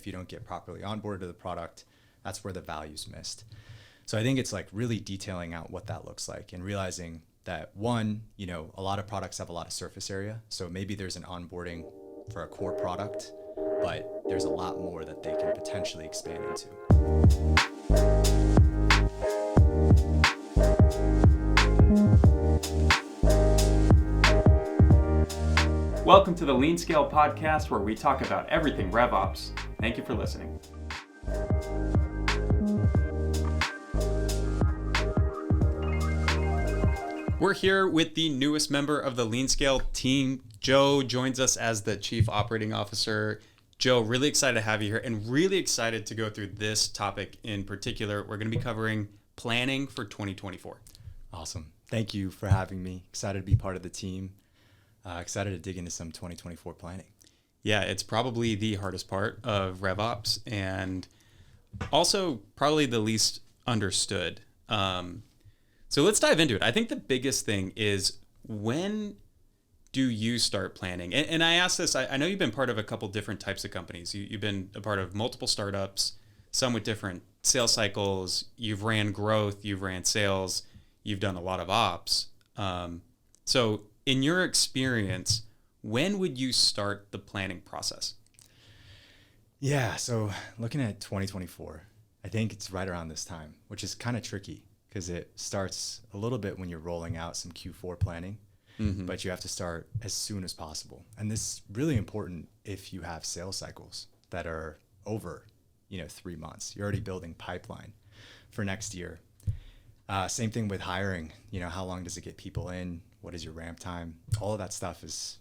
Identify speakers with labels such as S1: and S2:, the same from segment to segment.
S1: if you don't get properly onboarded to the product, that's where the value's missed. So I think it's like really detailing out what that looks like and realizing that one, a lot of products have a lot of surface area. So maybe there's an onboarding for a core product, but there's a lot more that they can potentially expand into.
S2: Welcome to the Lean Scale podcast, where we talk about everything RevOps. Thank you for listening. We're here with the newest member of the Lean Scale team. Joe joins us as the Chief Operating Officer. Joe, really excited to have you here and really excited to go through this topic in particular. We're going to be covering planning for 2024.
S1: Awesome. Thank you for having me. Excited to be part of the team. Excited to dig into some 2024 planning.
S2: Yeah, it's probably the hardest part of RevOps and also probably the least understood. So let's dive into it. I think the biggest thing is, when do you start planning? And I ask this, I know you've been part of a couple different types of companies. You've been a part of multiple startups, some with different sales cycles. You've ran growth, you've ran sales, you've done a lot of ops. So in your experience, when would you start the planning process?
S1: Yeah, so looking at 2024, I think it's right around this time, which is kind of tricky because it starts a little bit when you're rolling out some Q4 planning, but you have to start as soon as possible. And this is really important if you have sales cycles that are over, 3 months. You're already building pipeline for next year. Same thing with hiring. How long does it get people in? What is your ramp time? All of that stuff is,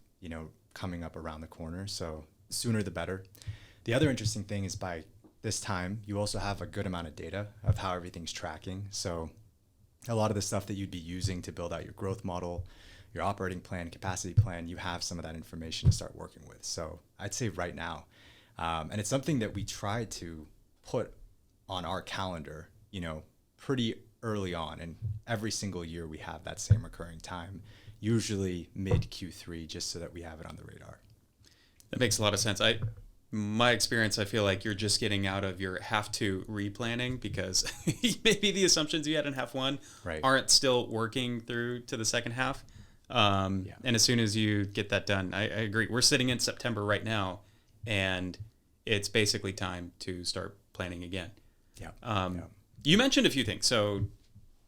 S1: coming up around the corner. So sooner the better. The other interesting thing is by this time, you also have a good amount of data of how everything's tracking. So a lot of the stuff that you'd be using to build out your growth model, your operating plan, capacity plan, you have some of that information to start working with. So I'd say right now, and it's something that we try to put on our calendar, pretty early on. And every single year we have that same recurring time, usually mid Q3, just so that we have it on the radar.
S2: That makes a lot of sense. My experience, I feel like you're just getting out of your have to replanning because maybe the assumptions you had in half one aren't still working through to the second half. And as soon as you get that done, I agree. We're sitting in September right now, and it's basically time to start planning again. You mentioned a few things. So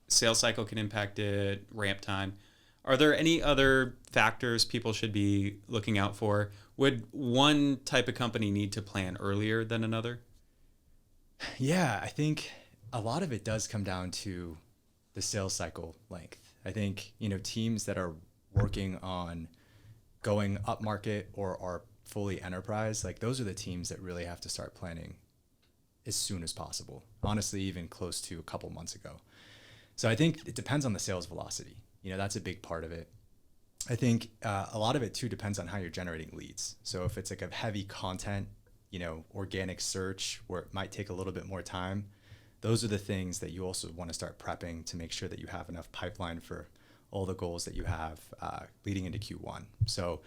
S2: sales cycle can impact it, ramp time. Are there any other factors people should be looking out for? Would one type of company need to plan earlier than another?
S1: Yeah, I think a lot of it does come down to the sales cycle length. I think, teams that are working on going up market or are fully enterprise, like those are the teams that really have to start planning as soon as possible. Honestly, even close to a couple months ago. So I think it depends on the sales velocity. That's a big part of it. I think a lot of it too depends on how you're generating leads. So if it's like a heavy content, organic search where it might take a little bit more time, those are the things that you also want to start prepping to make sure that you have enough pipeline for all the goals that you have leading into Q1. So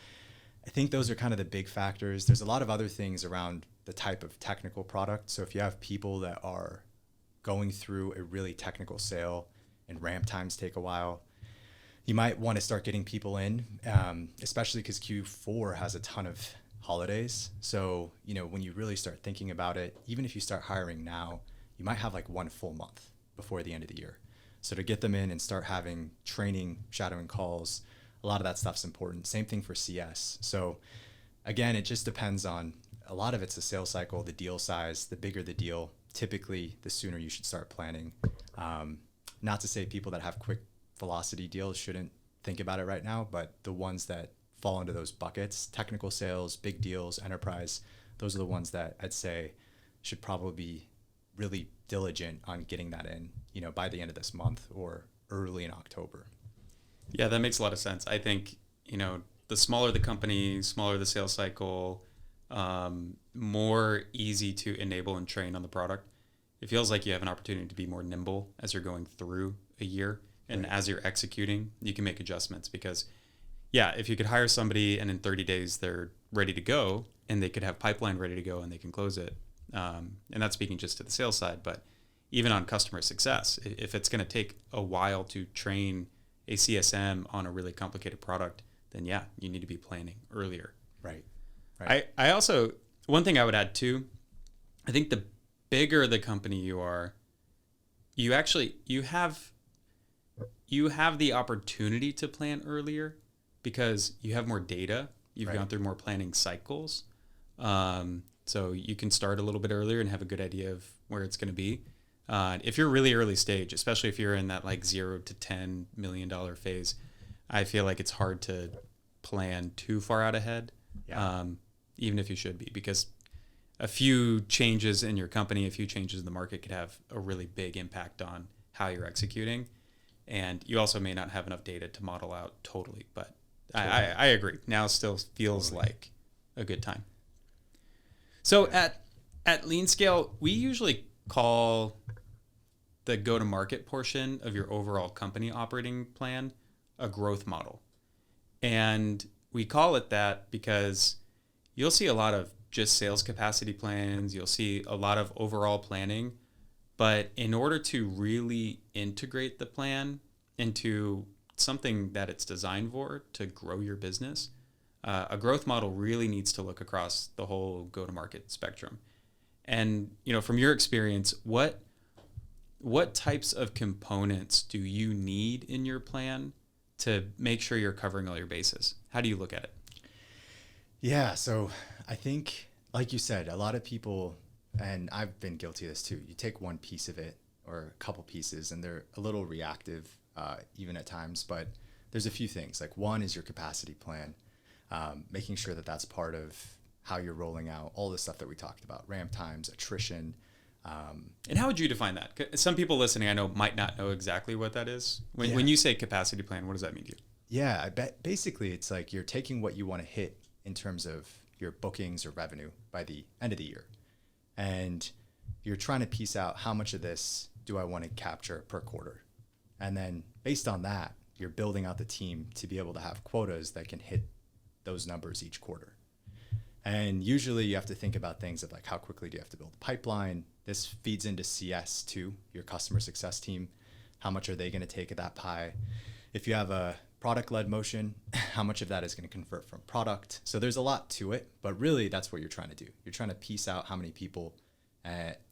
S1: I think those are kind of the big factors. There's a lot of other things around the type of technical product. So if you have people that are going through a really technical sale and ramp times take a while, you might want to start getting people in, especially because Q4 has a ton of holidays. So, when you really start thinking about it, even if you start hiring now, you might have like one full month before the end of the year. So to get them in and start having training, shadowing calls, a lot of that stuff's important. Same thing for CS. So again, it just depends on, a lot of it's the sales cycle, the deal size. The bigger the deal, typically the sooner you should start planning. Not to say people that have quick velocity deals shouldn't think about it right now, but the ones that fall into those buckets, technical sales, big deals, enterprise, those are the ones that I'd say should probably be really diligent on getting that in, by the end of this month or early in October.
S2: Yeah, that makes a lot of sense. I think, the smaller the company, smaller the sales cycle, more easy to enable and train on the product. It feels like you have an opportunity to be more nimble as you're going through a year. And as you're executing, you can make adjustments because, if you could hire somebody and in 30 days they're ready to go and they could have pipeline ready to go and they can close it, And that's speaking just to the sales side, but even on customer success, if it's going to take a while to train a CSM on a really complicated product, then yeah, you need to be planning earlier.
S1: Right.
S2: I also, one thing I would add too, I think the bigger the company you are, you have the opportunity to plan earlier because you have more data. You've gone through more planning cycles. So you can start a little bit earlier and have a good idea of where it's going to be. If you're really early stage, especially if you're in that like $0 to $10 million phase, I feel like it's hard to plan too far out ahead, even if you should be, because a few changes in your company, a few changes in the market could have a really big impact on how you're executing. And you also may not have enough data to model out totally, but I agree. Now still feels like a good time. So at Lean Scale, we usually call the go-to-market portion of your overall company operating plan a growth model. And we call it that because you'll see a lot of just sales capacity plans. You'll see a lot of overall planning. But in order to really integrate the plan into something that it's designed for to grow your business, a growth model really needs to look across the whole go-to-market spectrum. And from your experience, what types of components do you need in your plan to make sure you're covering all your bases? How do you look at it?
S1: Yeah, so I think, like you said, a lot of people, and I've been guilty of this too, you take one piece of it or a couple pieces and they're a little reactive even at times, but there's a few things. Like one is your capacity plan, making sure that that's part of how you're rolling out all the stuff that we talked about, ramp times, attrition.
S2: And how would you define that? 'Cause some people listening, I know, might not know exactly what that is. When you say capacity plan, what does that mean to you?
S1: Yeah, I bet basically it's like you're taking what you want to hit in terms of your bookings or revenue by the end of the year. And you're trying to piece out how much of this do I want to capture per quarter. And then based on that, you're building out the team to be able to have quotas that can hit those numbers each quarter. And usually you have to think about things of like how quickly do you have to build a pipeline. This feeds into CS too, your customer success team. How much are they going to take of that pie? If you have a product-led motion, how much of that is going to convert from product? So there's a lot to it, but really that's what you're trying to do. You're trying to piece out how many people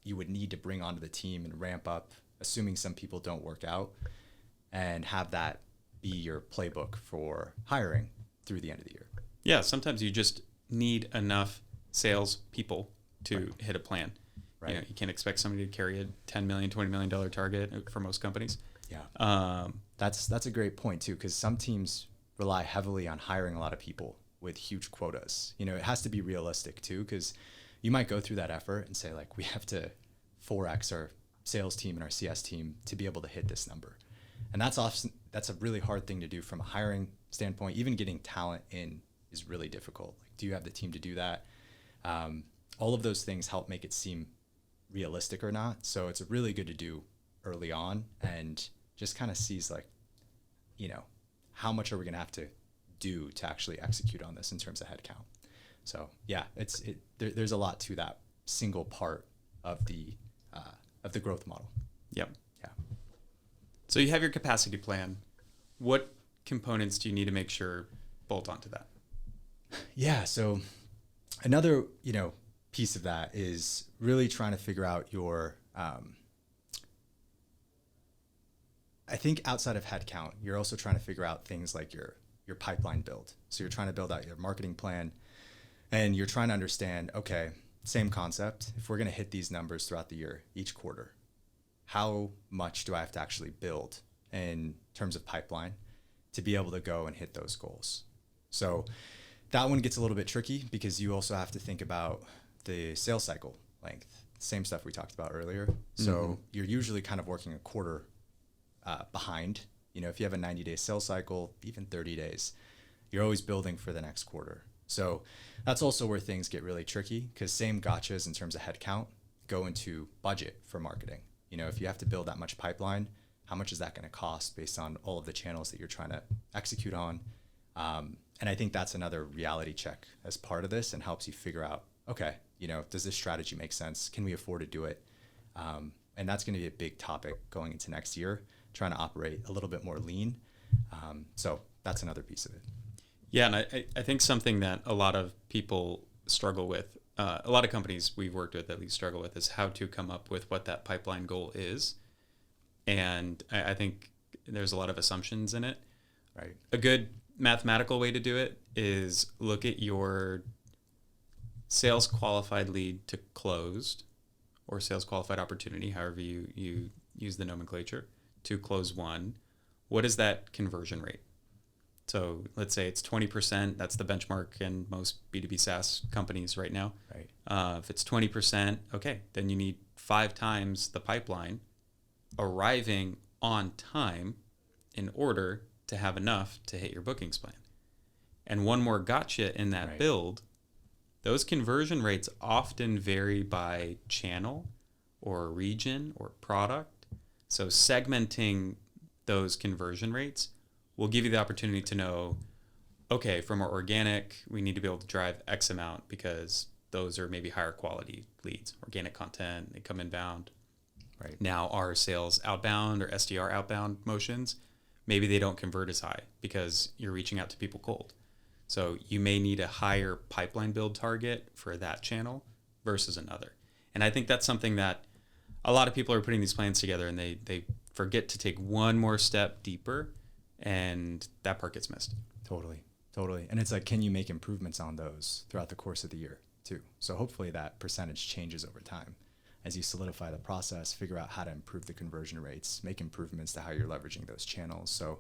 S1: you would need to bring onto the team and ramp up, assuming some people don't work out, and have that be your playbook for hiring through the end of the year.
S2: Yeah, sometimes you just need enough sales people to hit a plan.
S1: Right.
S2: You can't expect somebody to carry a $10 million, $20 million target for most companies.
S1: Yeah. That's a great point too, because some teams rely heavily on hiring a lot of people with huge quotas. It has to be realistic too, because you might go through that effort and say like, we have to 4x our sales team and our CS team to be able to hit this number. And that's a really hard thing to do from a hiring standpoint. Even getting talent in is really difficult. Like, do you have the team to do that? All of those things help make it seem realistic or not. So it's really good to do early on and just kind of sees like, how much are we going to have to do to actually execute on this in terms of headcount. So yeah, there's a lot to that single part of the growth model.
S2: Yep.
S1: Yeah.
S2: So you have your capacity plan. What components do you need to make sure bolt onto that?
S1: Yeah. So another, piece of that is really trying to figure out your, I think outside of headcount, you're also trying to figure out things like your pipeline build. So you're trying to build out your marketing plan and you're trying to understand, okay, same concept. If we're going to hit these numbers throughout the year, each quarter, how much do I have to actually build in terms of pipeline to be able to go and hit those goals? So that one gets a little bit tricky because you also have to think about the sales cycle length, same stuff we talked about earlier. So you're usually kind of working a quarter behind. If you have a 90-day sales cycle, even 30 days, you're always building for the next quarter. So that's also where things get really tricky because same gotchas in terms of headcount go into budget for marketing. If you have to build that much pipeline, how much is that going to cost based on all of the channels that you're trying to execute on? And I think that's another reality check as part of this and helps you figure out, okay, does this strategy make sense? Can we afford to do it? And that's going to be a big topic going into next year, trying to operate a little bit more lean. So that's another piece of it.
S2: Yeah, and I think something that a lot of people struggle with, a lot of companies we've worked with at least struggle with, is how to come up with what that pipeline goal is. And I think there's a lot of assumptions in it.
S1: Right.
S2: A good mathematical way to do it is look at your sales qualified lead to closed, or sales qualified opportunity, however you use the nomenclature, to close one. What is that conversion rate? So let's say it's 20%. That's the benchmark in most B2B SaaS companies right now.
S1: Right.
S2: If it's 20%, okay, then you need 5 times the pipeline arriving on time in order to have enough to hit your bookings plan. And one more gotcha in that build, those conversion rates often vary by channel or region or product. So segmenting those conversion rates will give you the opportunity to know, okay, from our organic, we need to be able to drive X amount because those are maybe higher quality leads, organic content, they come inbound.
S1: Right.
S2: Now our sales outbound or SDR outbound motions, maybe they don't convert as high because you're reaching out to people cold. So you may need a higher pipeline build target for that channel versus another. And I think that's something that a lot of people are putting these plans together and they forget to take one more step deeper, and that part gets missed.
S1: Totally. And it's like, can you make improvements on those throughout the course of the year too? So hopefully that percentage changes over time as you solidify the process, figure out how to improve the conversion rates, make improvements to how you're leveraging those channels. So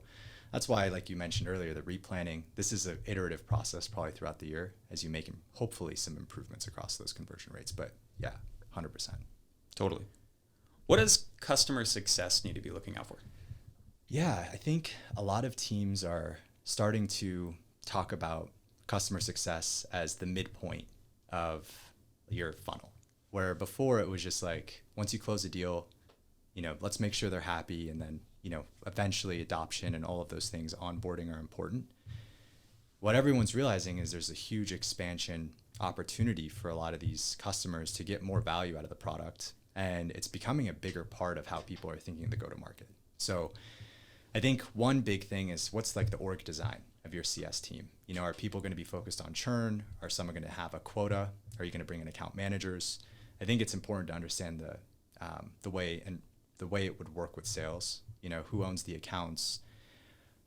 S1: that's why, like you mentioned earlier, the replanning, this is an iterative process probably throughout the year as you make hopefully some improvements across those conversion rates. But yeah, 100%.
S2: Totally. What does customer success need to be looking out for?
S1: Yeah, I think a lot of teams are starting to talk about customer success as the midpoint of your funnel, where before it was just like, once you close a deal, let's make sure they're happy. And then, eventually adoption and all of those things, onboarding, are important. What everyone's realizing is there's a huge expansion opportunity for a lot of these customers to get more value out of the product. And it's becoming a bigger part of how people are thinking the go-to-market. So I think one big thing is, what's like the org design of your CS team? Are people going to be focused on churn? Are some going to have a quota? Are you going to bring in account managers? I think it's important to understand the way it would work with sales. Who owns the accounts?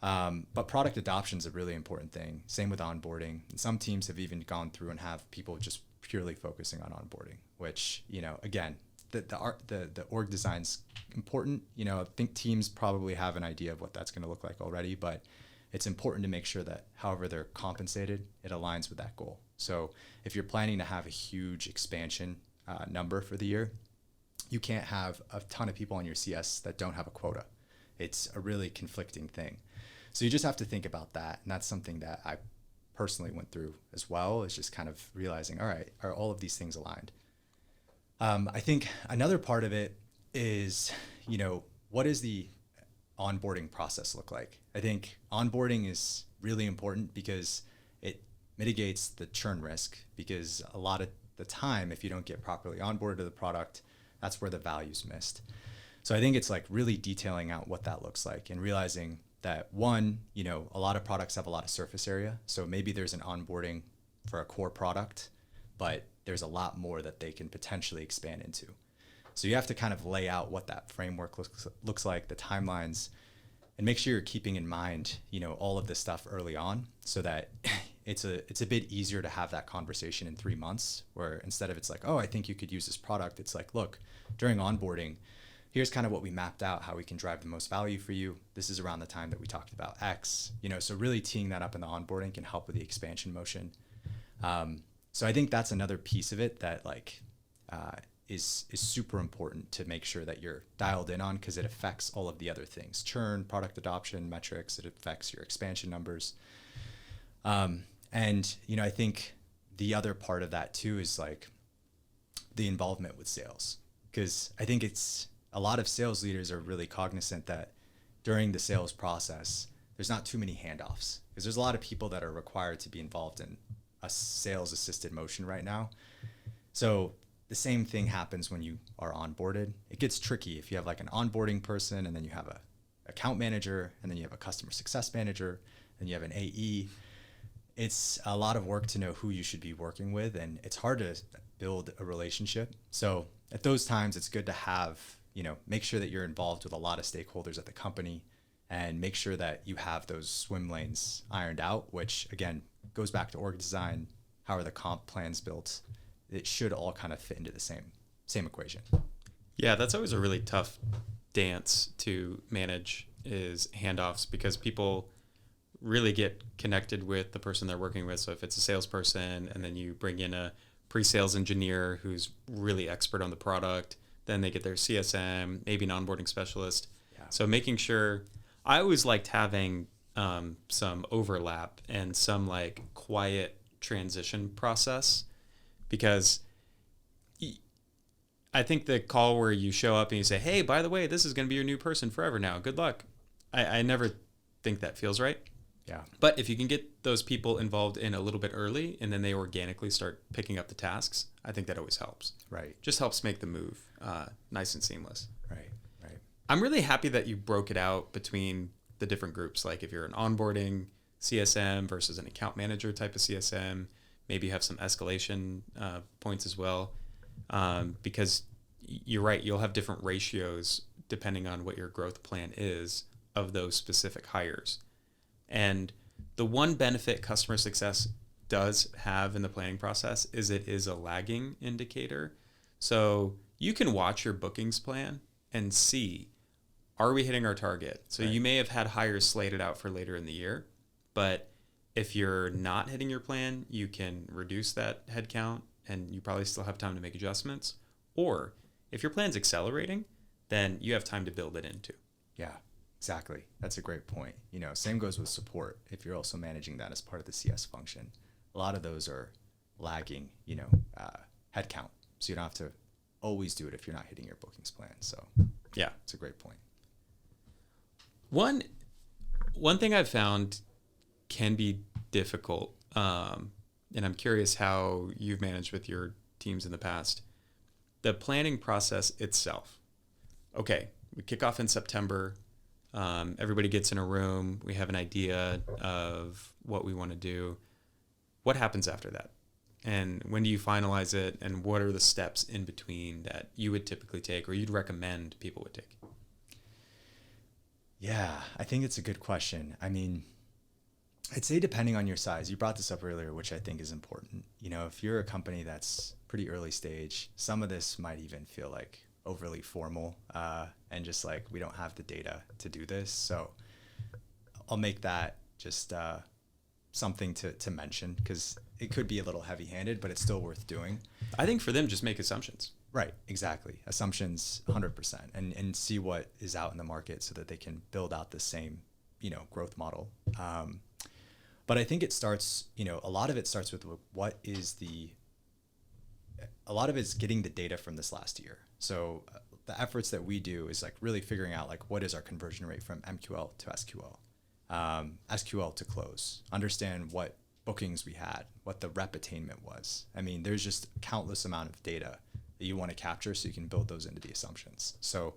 S1: But product adoption is a really important thing. Same with onboarding. And some teams have even gone through and have people just purely focusing on onboarding, which, again, the org design's important. I think teams probably have an idea of what that's going to look like already, but it's important to make sure that however they're compensated, it aligns with that goal. So if you're planning to have a huge expansion number for the year, you can't have a ton of people on your CS that don't have a quota. It's a really conflicting thing. So you just have to think about that. And that's something that I personally went through as well, is just kind of realizing, all right, are all of these things aligned? I think another part of it is, what does the onboarding process look like? I think onboarding is really important because it mitigates the churn risk, because a lot of the time, if you don't get properly onboarded to the product, that's where the value's missed. So I think it's like really detailing out what that looks like and realizing that one, a lot of products have a lot of surface area. So maybe there's an onboarding for a core product, but there's a lot more that they can potentially expand into. So you have to kind of lay out what that framework looks like, the timelines, and make sure you're keeping in mind, all of this stuff early on, so that it's a bit easier to have that conversation in 3 months, where instead of it's like, oh, I think you could use this product, it's like, look, during onboarding, here's kind of what we mapped out, how we can drive the most value for you. This is around the time that we talked about X, so really teeing that up in the onboarding can help with the expansion motion. So I think that's another piece of it that is super important to make sure that you're dialed in on, because it affects all of the other things: churn, product adoption, metrics. It affects your expansion numbers. And I think the other part of that too is like the involvement with sales, because I think it's a lot of sales leaders are really cognizant that during the sales process, there's not too many handoffs, because there's a lot of people that are required to be involved in a sales assisted motion right now. So the same thing happens when you are onboarded. It gets tricky if you have like an onboarding person and then you have a account manager and then you have a customer success manager and you have an AE. It's a lot of work to know who you should be working with, and it's hard to build a relationship. So at those times, it's good to have, make sure that you're involved with a lot of stakeholders at the company and make sure that you have those swim lanes ironed out, which again goes back to org design. How are the comp plans built? It should all kind of fit into the same equation.
S2: Yeah, that's always a really tough dance to manage, is handoffs, because people really get connected with the person they're working with. So if it's a salesperson and then you bring in a pre-sales engineer who's really expert on the product, then they get their CSM, maybe an onboarding specialist. Yeah. So making sure, I always liked having some overlap and some like quiet transition process, because I think the call where you show up and you say, hey, by the way, this is going to be your new person forever now. Good luck. I never think that feels right.
S1: Yeah.
S2: But if you can get those people involved in a little bit early and then they organically start picking up the tasks, I think that always helps.
S1: Right.
S2: Just helps make the move nice and seamless.
S1: Right.
S2: I'm really happy that you broke it out between the different groups. Like if you're an onboarding CSM versus an account manager type of CSM, maybe you have some escalation points as well. Because you're right, you'll have different ratios depending on what your growth plan is of those specific hires. And the one benefit customer success does have in the planning process is it is a lagging indicator. So you can watch your bookings plan and see, are we hitting our target? So right. You may have had hires slated out for later in the year, but if you're not hitting your plan, you can reduce that headcount and you probably still have time to make adjustments. Or if your plan's accelerating, then you have time to build it into.
S1: Yeah, exactly. That's a great point. Same goes with support. If you're also managing that as part of the CS function, a lot of those are lagging, headcount. So you don't have to always do it if you're not hitting your bookings plan. So
S2: yeah,
S1: it's a great point.
S2: One thing I've found can be difficult, and I'm curious how you've managed with your teams in the past, the planning process itself. Okay, we kick off in September. Everybody gets in a room. We have an idea of what we want to do. What happens after that? And when do you finalize it? And what are the steps in between that you would typically take or you'd recommend people would take?
S1: Yeah, I think it's a good question. I mean, I'd say depending on your size, you brought this up earlier, which I think is important. If you're a company that's pretty early stage, some of this might even feel like overly formal and just like, we don't have the data to do this. So I'll make that just something to mention, because it could be a little heavy-handed, but it's still worth doing.
S2: I think for them, just make assumptions.
S1: Right, exactly. Assumptions 100%, and see what is out in the market so that they can build out the same, growth model. But I think it starts, a lot of it starts with a lot of it's getting the data from this last year. So the efforts that we do is like really figuring out like, what is our conversion rate from MQL to SQL, SQL to close, understand what bookings we had, what the rep attainment was. I mean, there's just countless amount of data that you want to capture so you can build those into the assumptions. So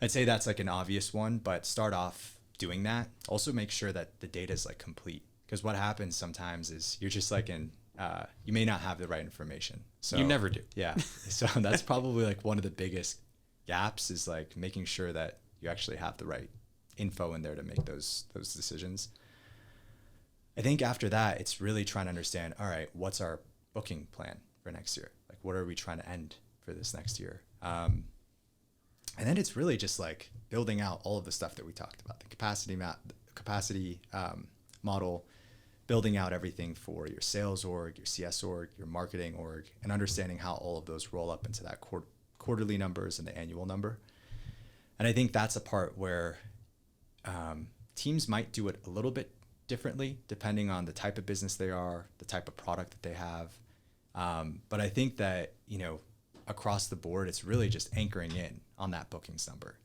S1: I'd say that's like an obvious one, but start off doing that. Also make sure that the data is like complete, because what happens sometimes is you're just like you may not have the right information. So
S2: you never do.
S1: Yeah. So that's probably like one of the biggest gaps, is like making sure that you actually have the right info in there to make those decisions. I think after that, it's really trying to understand, all right, what's our booking plan for next year? Like, what are we trying to end for this next year? And then it's really just like building out all of the stuff that we talked about, the capacity model, building out everything for your sales org, your CS org, your marketing org, and understanding how all of those roll up into that quarterly numbers and the annual number. And I think that's a part where teams might do it a little bit differently depending on the type of business they are, the type of product that they have. But I think that, across the board, it's really just anchoring in on that bookings number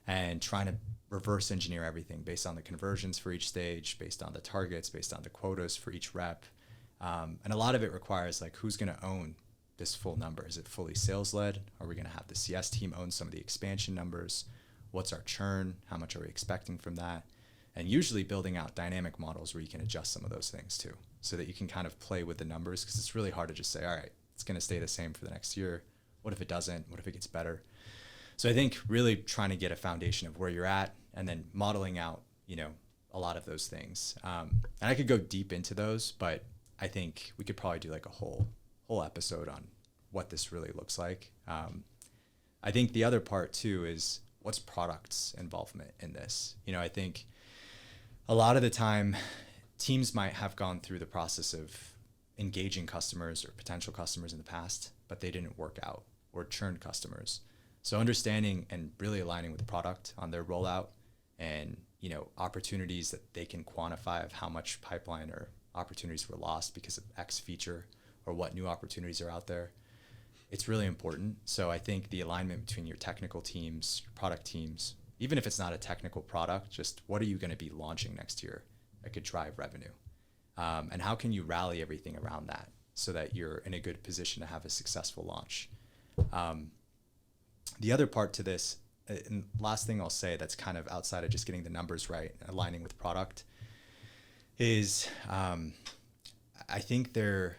S1: and trying to reverse engineer everything based on the conversions for each stage, based on the targets, based on the quotas for each rep. And a lot of it requires like, who's going to own this full number? Is it fully sales led? Are we going to have the CS team own some of the expansion numbers? What's our churn? How much are we expecting from that? And usually building out dynamic models where you can adjust some of those things too, so that you can kind of play with the numbers, because it's really hard to just say, all right, it's going to stay the same for the next year. What if it doesn't? What if it gets better? So I think really trying to get a foundation of where you're at and then modeling out, a lot of those things. And I could go deep into those, but I think we could probably do like a whole episode on what this really looks like. I think the other part too is what's product's involvement in this. I think a lot of the time teams might have gone through the process of engaging customers or potential customers in the past, but they didn't work out or churned customers. So understanding and really aligning with the product on their rollout and, opportunities that they can quantify of how much pipeline or opportunities were lost because of X feature or what new opportunities are out there. It's really important. So I think the alignment between your technical teams, your product teams, even if it's not a technical product, just what are you going to be launching next year that could drive revenue? And how can you rally everything around that so that you're in a good position to have a successful launch? The other part to this, and last thing I'll say that's kind of outside of just getting the numbers right, aligning with product, is I think they're,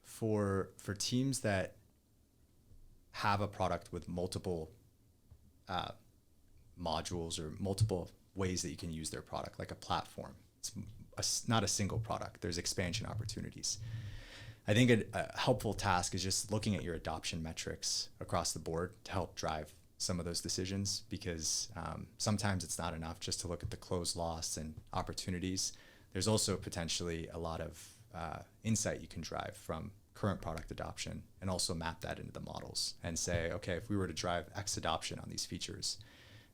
S1: for teams that have a product with multiple modules or multiple ways that you can use their product, like a platform. It's not a single product. There's expansion opportunities. I think a helpful task is just looking at your adoption metrics across the board to help drive some of those decisions, because sometimes it's not enough just to look at the close loss and opportunities. There's also potentially a lot of insight you can drive from current product adoption and also map that into the models and say, okay, if we were to drive X adoption on these features,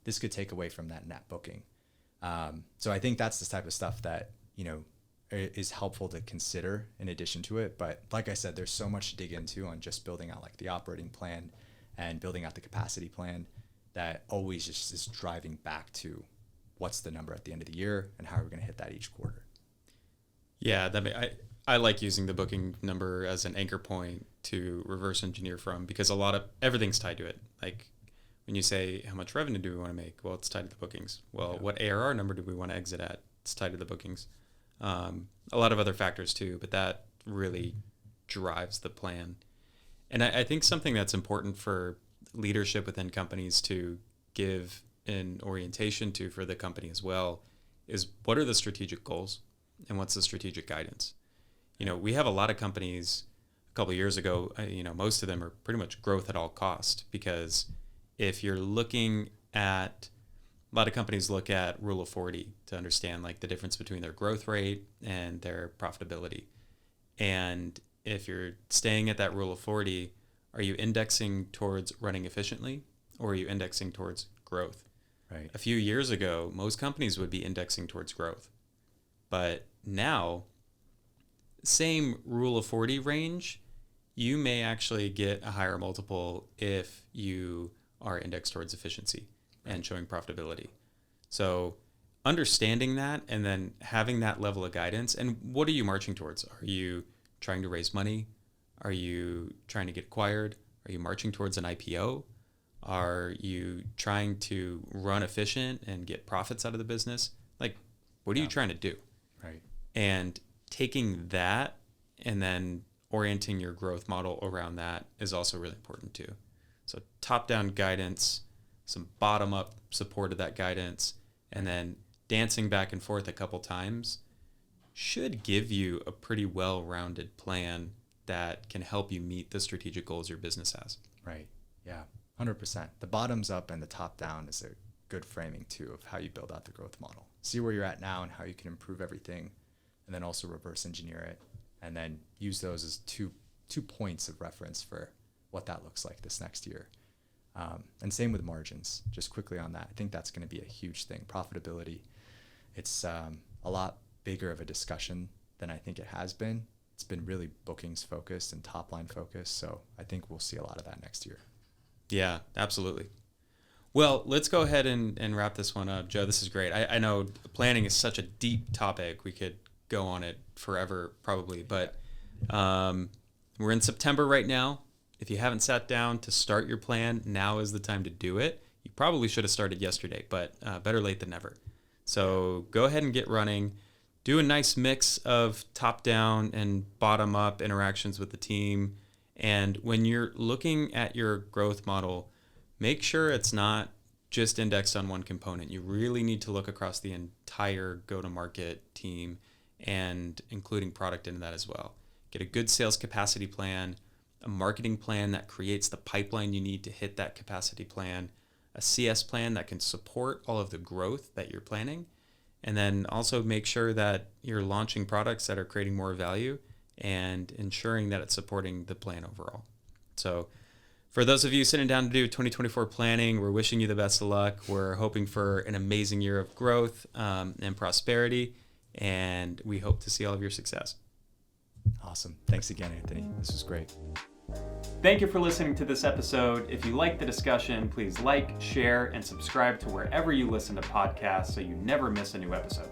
S1: this could take away from that net booking. So I think that's the type of stuff that, is helpful to consider in addition to it. But like I said, there's so much to dig into on just building out like the operating plan and building out the capacity plan that always just is driving back to what's the number at the end of the year and how are we going to hit that each quarter.
S2: Yeah, I like using the booking number as an anchor point to reverse engineer from, because everything's tied to it. Like when you say how much revenue do we want to make? Well, it's tied to the bookings. Well, yeah. What ARR number do we want to exit at? It's tied to the bookings. A lot of other factors too, but that really drives the plan. And I think something that's important for leadership within companies to give an orientation to for the company as well is, what are the strategic goals and what's the strategic guidance? We have a lot of companies a couple of years ago, most of them are pretty much growth at all cost, because if you're looking at, a lot of companies look at Rule of 40 to understand like the difference between their growth rate and their profitability. And if you're staying at that Rule of 40, are you indexing towards running efficiently, or are you indexing towards growth?
S1: Right.
S2: A few years ago, most companies would be indexing towards growth. But now, same Rule of 40 range, you may actually get a higher multiple if you are indexed towards efficiency and showing profitability. So understanding that and then having that level of guidance, and what are you marching towards? Are you trying to raise money? Are you trying to get acquired? Are you marching towards an IPO? Are you trying to run efficient and get profits out of the business? Like, what are you trying to do?
S1: Right.
S2: And taking that and then orienting your growth model around that is also really important too. So top-down guidance, some bottom-up support of that guidance, and then dancing back and forth a couple times should give you a pretty well-rounded plan that can help you meet the strategic goals your business has.
S1: Right. Yeah. 100%. The bottoms up and the top down is a good framing too of how you build out the growth model. See where you're at now and how you can improve everything, and then also reverse engineer it, and then use those as two points of reference for what that looks like this next year. And same with margins. Just quickly on that, I think that's going to be a huge thing. Profitability, it's a lot bigger of a discussion than I think it has been. It's been really bookings focused and top line focused. So I think we'll see a lot of that next year.
S2: Yeah, absolutely. Well, let's go ahead and wrap this one up. Joe, this is great. I know planning is such a deep topic. We could go on it forever probably, but We're in September right now. If you haven't sat down to start your plan, now is the time to do it. You probably should have started yesterday, but better late than never. So go ahead and get running. Do a nice mix of top-down and bottom-up interactions with the team. And when you're looking at your growth model, make sure it's not just indexed on one component. You really need to look across the entire go-to-market team and including product into that as well. Get a good sales capacity plan, a marketing plan that creates the pipeline you need to hit that capacity plan, a CS plan that can support all of the growth that you're planning, and then also make sure that you're launching products that are creating more value and ensuring that it's supporting the plan overall. So for those of you sitting down to do 2024 planning, we're wishing you the best of luck. We're hoping for an amazing year of growth and prosperity, and we hope to see all of your success.
S1: Awesome. Thanks again, Anthony. This was great.
S2: Thank you for listening to this episode. If you liked the discussion, please like, share, and subscribe to wherever you listen to podcasts so you never miss a new episode.